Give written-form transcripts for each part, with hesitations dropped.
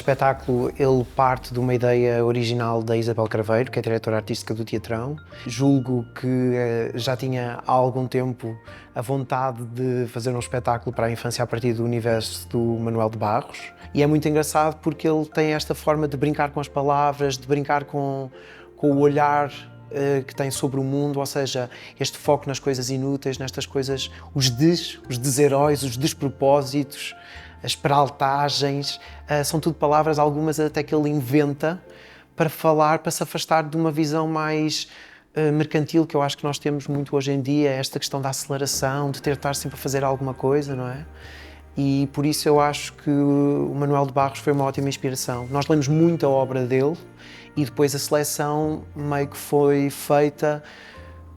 espetáculo, ele parte de uma ideia original da Isabel Craveiro, que é diretora artística do Teatrão. Julgo que já tinha há algum tempo a vontade de fazer um espetáculo para a infância a partir do universo do Manuel de Barros. E é muito engraçado porque ele tem esta forma de brincar com as palavras, de brincar com o olhar que tem sobre o mundo, ou seja, este foco nas coisas inúteis, nestas coisas, os desheróis, os despropósitos, as peraltagens, são tudo palavras, algumas até que ele inventa para falar, para se afastar de uma visão mais mercantil que eu acho que nós temos muito hoje em dia, esta questão da aceleração, de ter de estar sempre a fazer alguma coisa, não é? E por isso eu acho que o Manuel de Barros foi uma ótima inspiração. Nós lemos muita obra dele e depois a seleção meio que foi feita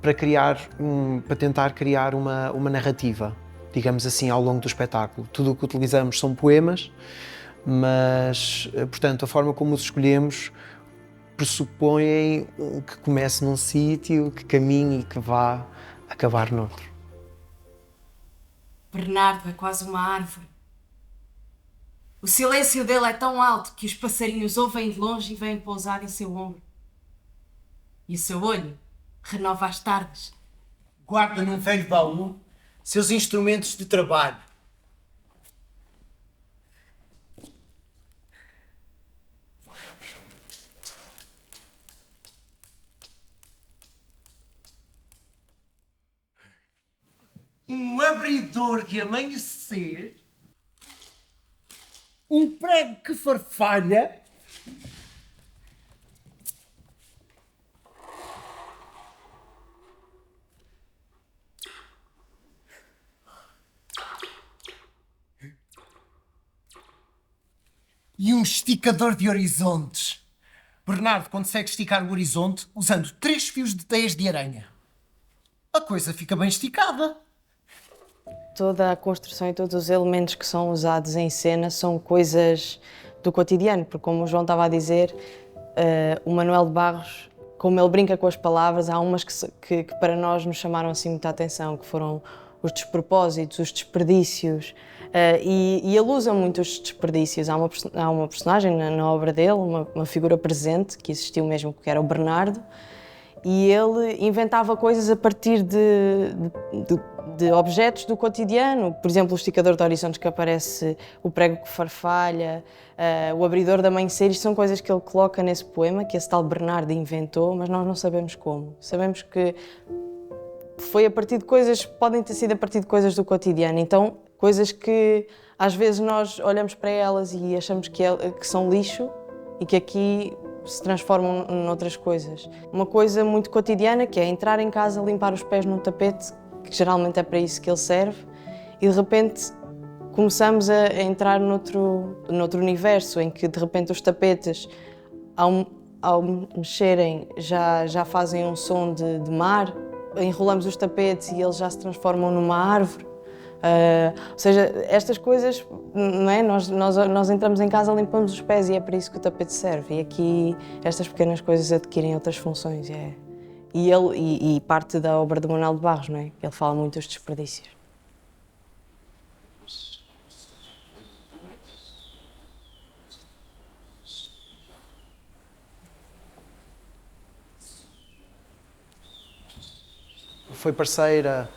para para tentar criar uma narrativa, digamos assim, ao longo do espetáculo. Tudo o que utilizamos são poemas, mas, portanto, a forma como os escolhemos pressupõe que comece num sítio, que caminhe e que vá acabar noutro. Bernardo é quase uma árvore. O silêncio dele é tão alto que os passarinhos ouvem de longe e vêm pousar em seu ombro. E o seu olho renova as tardes. Guarda num velho baú seus instrumentos de trabalho. Um abridor de amanhecer, um prego que farfalha, e um esticador de horizontes. Bernardo consegue esticar o horizonte usando 3 fios de teias de aranha. A coisa fica bem esticada. Toda a construção e todos os elementos que são usados em cena são coisas do cotidiano, porque como o João estava a dizer, o Manuel de Barros, como ele brinca com as palavras, há umas que para nós nos chamaram assim muita atenção, que foram os despropósitos, os desperdícios, e ele usa muito os desperdícios. Há uma personagem na obra dele, uma figura presente, que existiu mesmo, que era o Bernardo, e ele inventava coisas a partir de objetos do cotidiano. Por exemplo, o esticador de horizontes que aparece, o prego que farfalha, o abridor de amanhecer. Isto são coisas que ele coloca nesse poema, que esse tal Bernardo inventou, mas nós não sabemos como. Sabemos que foi a partir de coisas, podem ter sido a partir de coisas do cotidiano. Então, coisas que às vezes nós olhamos para elas e achamos que são lixo e que aqui se transformam noutras coisas. Uma coisa muito cotidiana, que é entrar em casa, limpar os pés num tapete, que geralmente é para isso que ele serve, e de repente começamos a entrar noutro universo, em que de repente os tapetes, ao mexerem, já fazem um som de mar, enrolamos os tapetes e eles já se transformam numa árvore. Ou seja, estas coisas, não é? Nós entramos em casa, limpamos os pés e é para isso que o tapete serve. E aqui estas pequenas coisas adquirem outras funções. E parte da obra do Manuel de Barros, não é? Ele fala muito dos desperdícios. Foi parceira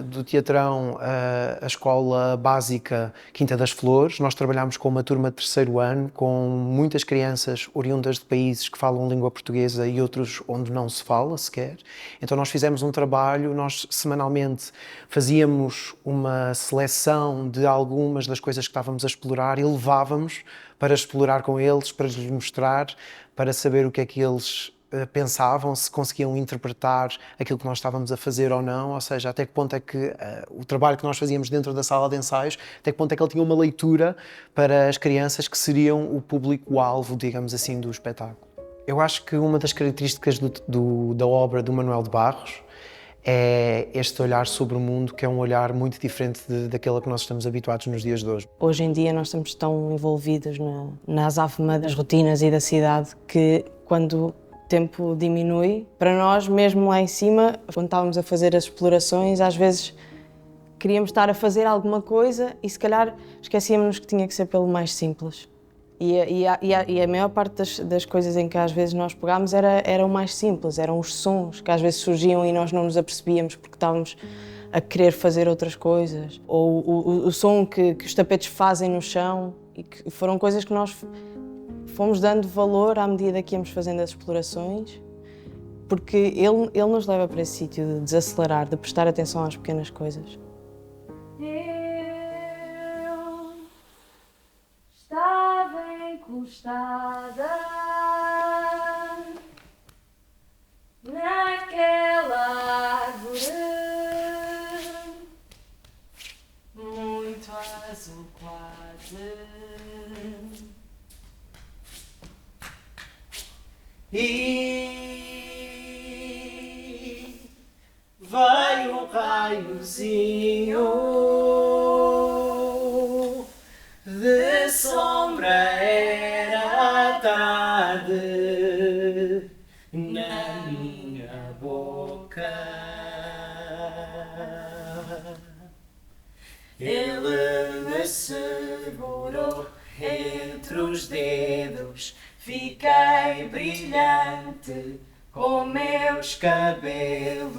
do Teatrão, a Escola Básica Quinta das Flores. Nós trabalhámos com uma turma de 3º ano, com muitas crianças oriundas de países que falam língua portuguesa e outros onde não se fala sequer. Então nós fizemos um trabalho, nós semanalmente fazíamos uma seleção de algumas das coisas que estávamos a explorar e levávamos para explorar com eles, para lhes mostrar, para saber o que é que eles pensavam, se conseguiam interpretar aquilo que nós estávamos a fazer ou não, ou seja, até que ponto é que o trabalho que nós fazíamos dentro da sala de ensaios, até que ponto é que ele tinha uma leitura para as crianças que seriam o público-alvo, digamos assim, do espetáculo. Eu acho que uma das características da obra do Manuel de Barros é este olhar sobre o mundo, que é um olhar muito diferente daquele a que nós estamos habituados nos dias de hoje. Hoje em dia nós estamos tão envolvidos na azáfama das rotinas e da cidade que quando tempo diminui. Para nós, mesmo lá em cima, quando estávamos a fazer as explorações, às vezes queríamos estar a fazer alguma coisa e se calhar esquecíamos que tinha que ser pelo mais simples. E a maior parte das coisas em que às vezes nós pegámos era o mais simples, eram os sons que às vezes surgiam e nós não nos apercebíamos porque estávamos a querer fazer outras coisas. Ou o som que os tapetes fazem no chão, e que foram coisas que nós fomos dando valor à medida que íamos fazendo as explorações, porque ele nos leva para esse sítio de desacelerar, de prestar atenção às pequenas coisas. Eu estava encostada naquela árvore muito azul quase. E vai um raiozinho de sombra, era a tarde na minha boca. Ele me segurou entre os dedos, fiquei brilhante com meus cabelos.